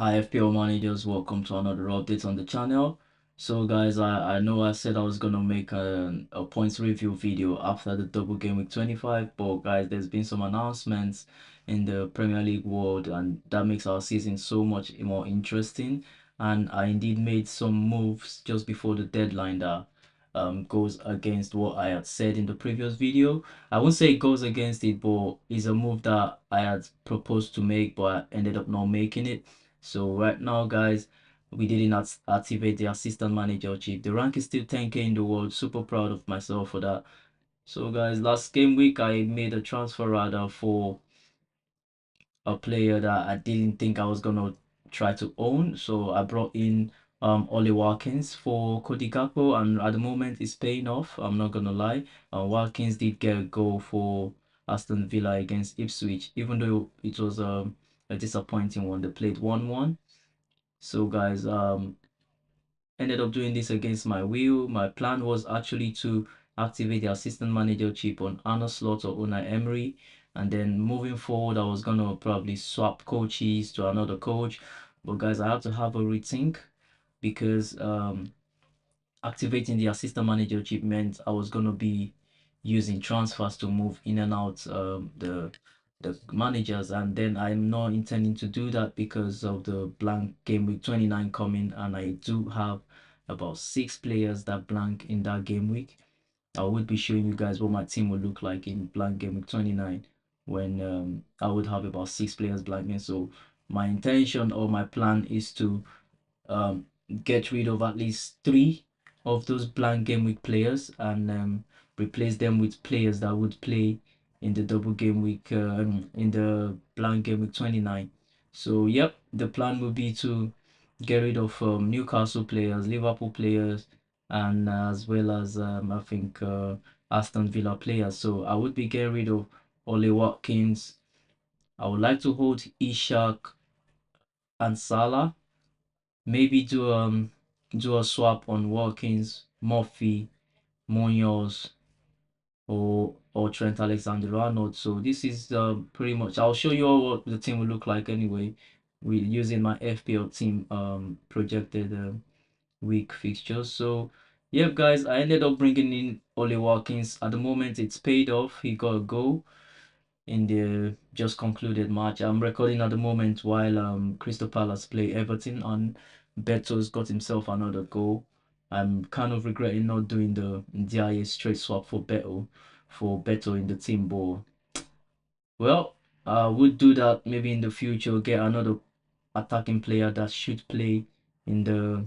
Hi FPL managers, welcome to another update on the channel. So guys, I know I said I was gonna make a points review video after the double game week 25, but guys, there's been some announcements in the Premier League world, and that makes our season so much more interesting. And I indeed made some moves just before the deadline that goes against what I had said in the previous video. I won't say it goes against it, but it's a move that I had proposed to make, but I ended up not making it. So right now, guys, we didn't activate the assistant manager chip. The rank is still 10k in the world. Super proud of myself for that. So guys, last game week I made a transfer rather for a player that I didn't think I was gonna try to own. So I brought in Ollie Watkins for Cody Gakpo, and at the moment it's paying off. I'm not gonna lie. Watkins did get a goal for Aston Villa against Ipswich, even though it was a disappointing one. They played 1-1. So guys, ended up doing this against my will. My plan was actually to activate the assistant manager chip on Arne Slot or Unai Emery, and then moving forward, I was gonna probably swap coaches to another coach. But guys, I had to have a rethink because activating the assistant manager chip meant I was gonna be using transfers to move in and out the managers, and then I'm not intending to do that because of the blank game week 29 coming, and I do have about 6 players that blank in that game week. I would be showing you guys what my team would look like in blank game week 29 when I would have about 6 players blanking. So my intention or my plan is to um, get rid of at least 3 of those blank game week players and replace them with players that would play in the double game week in the blank game week 29. So yep, the plan will be to get rid of Newcastle players, Liverpool players, and as well as I think Aston Villa players. So I would be getting rid of Ole Watkins. I would like to hold Ishak and Salah. Maybe do a swap on Watkins, Murphy, Munoz, or Trent Alexander-Arnold. So this is pretty much. I'll show you all what the team will look like anyway. We're using my FPL team projected week fixtures. So yep, guys, I ended up bringing in Ole Watkins. At the moment, it's paid off. He got a goal in the just concluded match. I'm recording at the moment while Crystal Palace play Everton, and Beto's got himself another goal. I'm kind of regretting not doing the DIA straight swap for Beto in the team, but well, I would do that maybe in the future. Get another attacking player that should play in the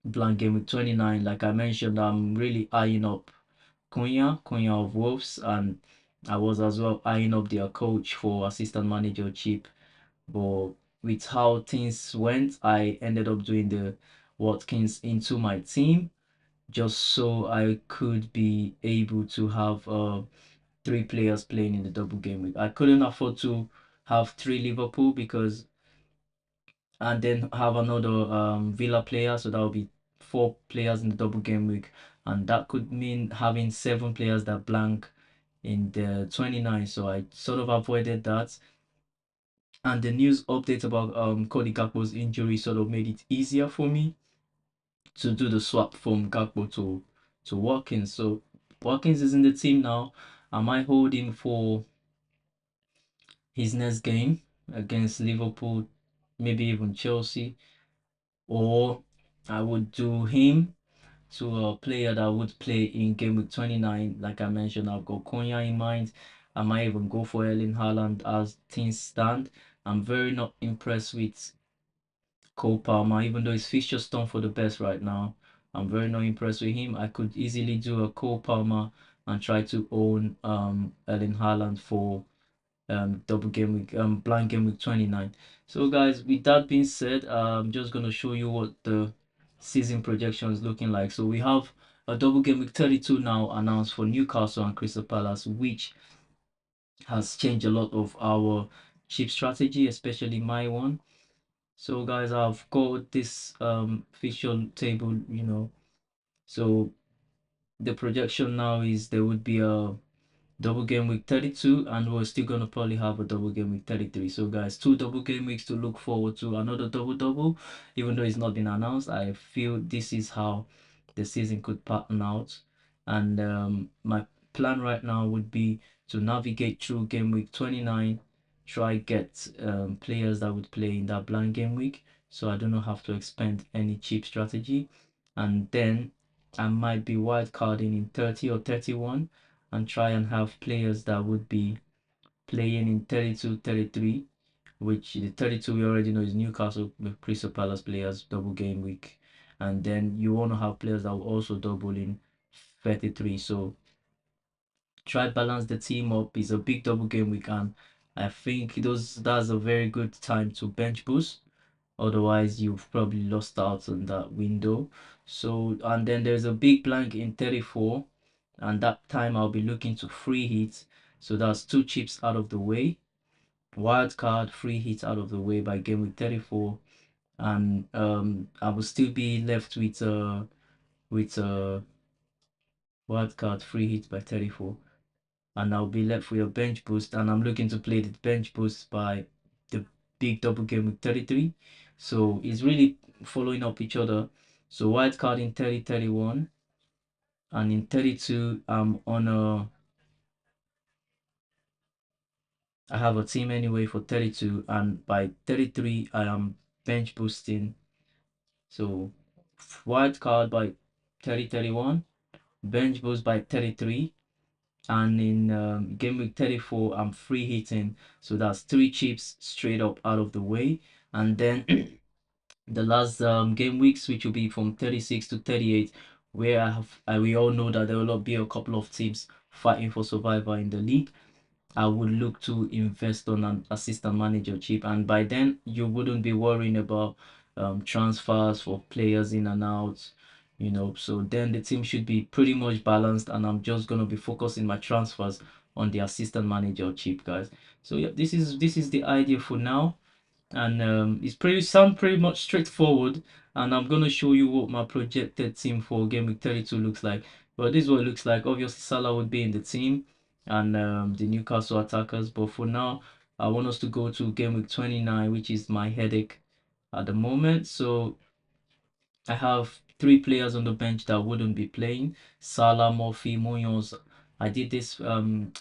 blank game with 29. Like I mentioned, I'm really eyeing up Cunha of Wolves, and I was as well eyeing up their coach for assistant manager chip. But with how things went, I ended up doing the Watkins into my team just so I could be able to have 3 players playing in the double game week. I couldn't afford to have 3 Liverpool because and then have another Villa player, so that would be 4 players in the double game week, and that could mean having 7 players that blank in the 29. So I sort of avoided that, and the news update about Cody Gakpo's injury sort of made it easier for me to do the swap from Gakpo to Watkins. So Watkins is in the team now. I might hold him for his next game against Liverpool, maybe even Chelsea, or I would do him to a player that would play in game week 29. Like I mentioned, I've got Cunha in mind. I might even go for Erling Haaland as things stand. I'm very not impressed with Cole Palmer, even though his fixture's done for the best right now. I'm very not impressed with him. I could easily do a Cole Palmer and try to own Erling Haaland for double game week blank game week 29. So guys, with that being said, I'm just gonna show you what the season projection is looking like. So we have a double game week 32 now announced for Newcastle and Crystal Palace, which has changed a lot of our chip strategy, especially my one. So guys, I've got this fixture table, So the projection now is there would be a double game week 32, and we're still gonna probably have a double game week 33. So guys, 2 double game weeks to look forward to, another double, even though it's not been announced. I feel this is how the season could pattern out, and my plan right now would be to navigate through game week 29, try get players that would play in that blank game week, so I do not have to expend any cheap strategy, and then I might be wildcarding in 30 or 31 and try and have players that would be playing in 32, 33, which the 32 we already know is Newcastle with Crystal Palace players, double game week. And then you want to have players that will also double in 33. So try balance the team up. It's a big double game week, and I think that's a very good time to bench boost. Otherwise, you've probably lost out on that window. So, and then there's a big blank in 34, and that time I'll be looking to free hits. So that's 2 chips out of the way. Wild card, free hits out of the way by game week 34, and I will still be left with wild card, free hits by 34, and I'll be left with a bench boost, and I'm looking to play the bench boost by the big double game with 33. So it's really following up each other. So wild card in 30, 31, and in 32 I have a team anyway for 32, and by 33 I am bench boosting. So wild card by 30, 31, bench boost by 33, and in game week 34 I'm free hitting, so that's 3 chips straight up out of the way. And then the last game weeks, which will be from 36 to 38, where we all know that there will be a couple of teams fighting for survival in the league. I would look to invest on an assistant manager chip, and by then you wouldn't be worrying about transfers for players in and out, so then the team should be pretty much balanced, and I'm just going to be focusing my transfers on the assistant manager chip, guys. So yeah, this is the idea for now, and it's pretty much straightforward, and I'm gonna show you what my projected team for game week 32 looks like. But this is what it looks like. Obviously Salah would be in the team, and the Newcastle attackers, but for now I want us to go to game week 29, which is my headache at the moment. So I have 3 players on the bench that wouldn't be playing: Salah, Murphy, Munoz. I did this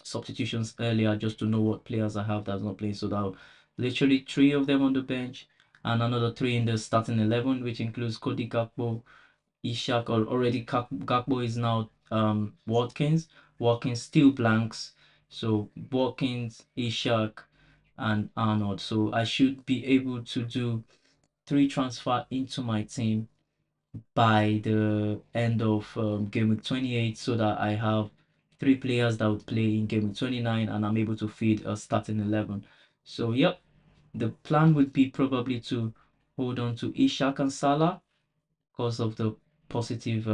substitutions earlier just to know what players I have that's not playing. So that literally 3 of them on the bench, and another 3 in the starting 11, which includes Cody Gakpo, Ishak, or already Gakpo is now Watkins. Watkins still blanks. So Watkins, Ishak, and Arnold. So I should be able to do 3 transfer into my team by the end of game week 28, so that I have 3 players that would play in game week 29, and I'm able to feed a starting 11. So yep, the plan would be probably to hold on to Ishak and Salah because of the positive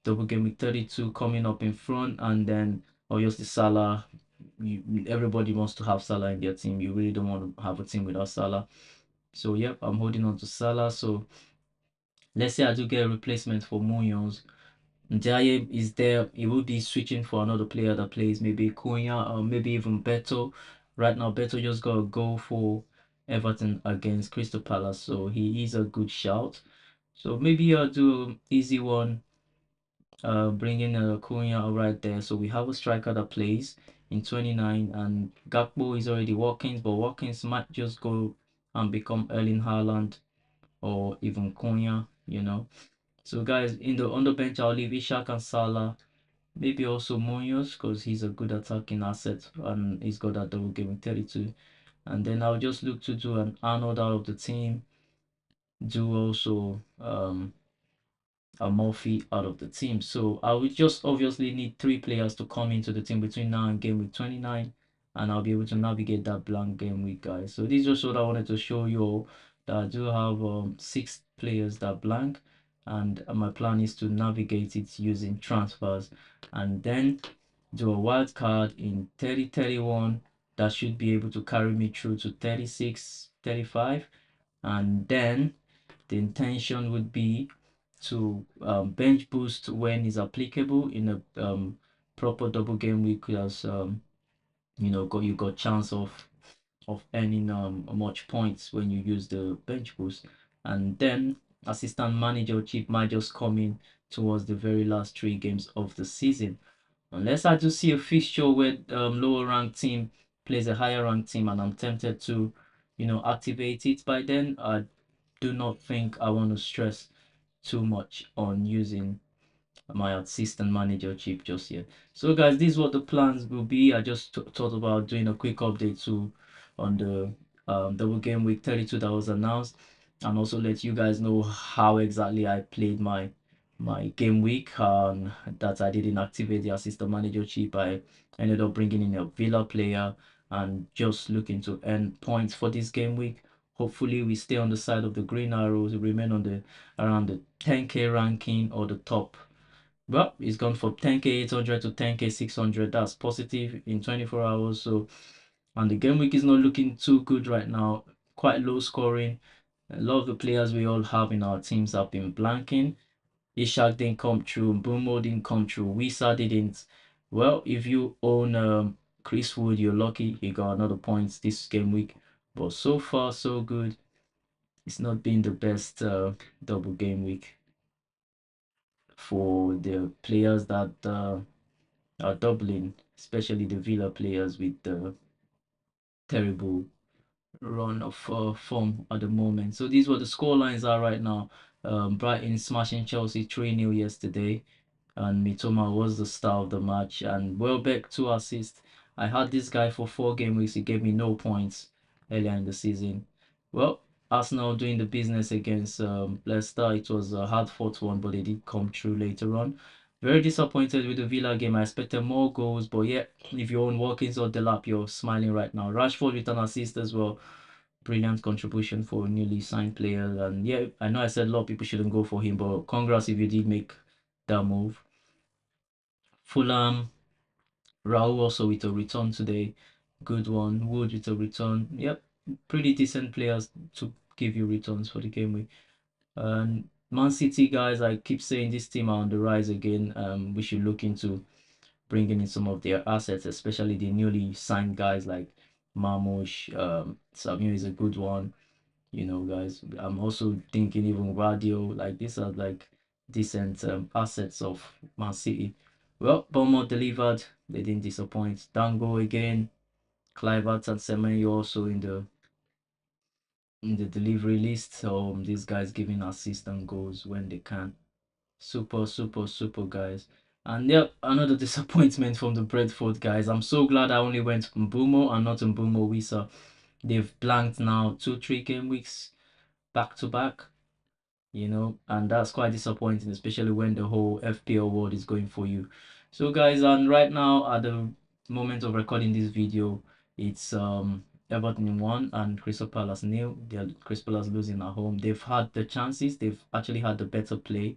double game week 32 coming up in front, and then obviously Salah. Everybody wants to have Salah in their team. You really don't want to have a team without Salah. So yep, I'm holding on to Salah. So let's say I do get a replacement for Munoz. Ndiaye is there. He will be switching for another player that plays maybe Cunha or maybe even Beto. Right now, Beto just got a goal for Everton against Crystal Palace, so he is a good shout. So maybe I'll do an easy one, bringing Cunha right there. So we have a striker that plays in 29, and Gakpo is already Watkins, but Watkins might just go and become Erling Haaland or even Cunha. So guys, in the on the bench, I'll leave Ishak and Salah. Maybe also Munoz because he's a good attacking asset and he's got that double game in 32. And then I'll just look to do an Arnold out of the team. Do also a Murphy out of the team. So I will just obviously need 3 players to come into the team between now and game week 29, and I'll be able to navigate that blank game week, guys. So this is just what I wanted to show you all, that I do have 6 players that blank, and my plan is to navigate it using transfers, and then do a wild card in 30, 31 that should be able to carry me through to 36, 35, and then the intention would be to bench boost when is applicable in a proper double game week, because you got chance of earning much points when you use the bench boost. And then assistant manager chip might just come in towards the very last 3 games of the season, unless I do see a fixture where lower ranked team plays a higher ranked team and I'm tempted to activate it. By then I do not think I want to stress too much on using my assistant manager chip just yet. So guys, this is what the plans will be. I just thought about doing a quick update to on the double game week 32 that was announced, and also let you guys know how exactly I played my game week, that I didn't activate the assistant manager chip. I ended up bringing in a Villa player and just looking to earn points for this game week. Hopefully we stay on the side of the green arrows, remain on the around the 10k ranking or the top. Well, it's gone from 10k 800 to 10k 600. That's positive in 24 hours. So, and the game week is not looking too good right now. Quite low scoring. A lot of the players we all have in our teams have been blanking. Ishak didn't come true. Mbumo didn't come true. Wisa didn't. Well, if you own Chris Wood, you're lucky. He got another points this game week. But so far, so good. It's not been the best double game week for the players that are doubling, especially the Villa players with the terrible run of form at the moment. So these were the score lines are right now. Brighton smashing Chelsea 3-0 yesterday, and Mitoma was the star of the match. And Welbeck 2 assists. I had this guy for 4 game weeks. He gave me no points earlier in the season. Well, Arsenal doing the business against Leicester. It was a hard fought one, but they did come through later on. Very disappointed with the Villa game. I expected more goals, but yeah, if you own Watkins or Delap, you're smiling right now. Rashford with an assist as well. Brilliant contribution for a newly signed player. And yeah, I know I said a lot of people shouldn't go for him, but congrats if you did make that move. Fulham, Raul also with a return today. Good one. Wood with a return. Yep, pretty decent players to give you returns for the game week. And Man City guys, I keep saying this team are on the rise again. We should look into bringing in some of their assets, especially the newly signed guys like Marmoush. Samuel is a good one. Guys, I'm also thinking even Radio, like these are like decent assets of Man City. Well, Bournemouth delivered. They didn't disappoint. Dango again. Clivert and Semenyo also in the delivery list. So these guys giving assist and goals when they can. Super, super, super guys. And yeah, another disappointment from the Brentford guys. I'm so glad I only went Mbumo and not Mbumo Wisa. They've blanked now 2-3 game weeks back to back, and that's quite disappointing, especially when the whole FPL world is going for you. So guys, and right now at the moment of recording this video, it's Everton 1 and Crystal Palace 0. They're Crystal Palace losing at home. They've had the chances, they've actually had the better play,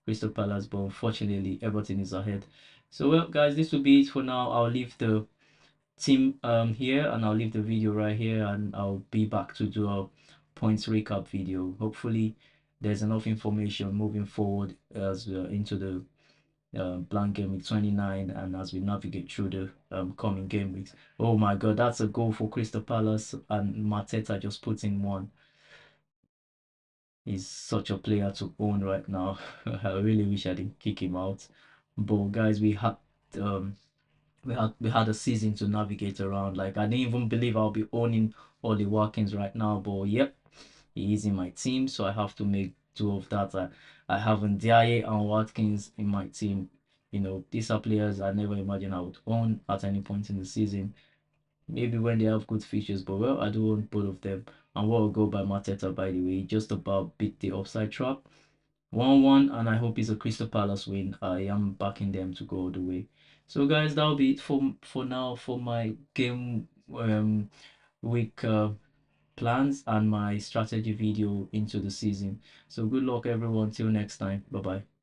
Crystal Palace, but unfortunately Everton is ahead. So well guys, this will be it for now. I'll leave the team here, and I'll leave the video right here, and I'll be back to do a points recap video. Hopefully there's enough information moving forward as we're into the blank game week 29, and as we navigate through the coming game weeks. Oh my god, that's a goal for Crystal Palace, and Mateta just puts in one. He's such a player to own right now. I really wish I didn't kick him out, but guys, um we had a season to navigate around. Like, I didn't even believe I'll be owning Ollie Watkins right now, but yep, he is in my team, so I have to make do of that. I have Ndiaye and Watkins in my team. These are players I never imagined I would own at any point in the season. Maybe when they have good features, but well, I do own both of them. And what will go by Mateta, by the way, just about beat the offside trap. 1-1, and I hope it's a Crystal Palace win. I am backing them to go all the way. So guys, that'll be it for now for my game week plans and my strategy video into the season. So good luck everyone, till next time. Bye bye.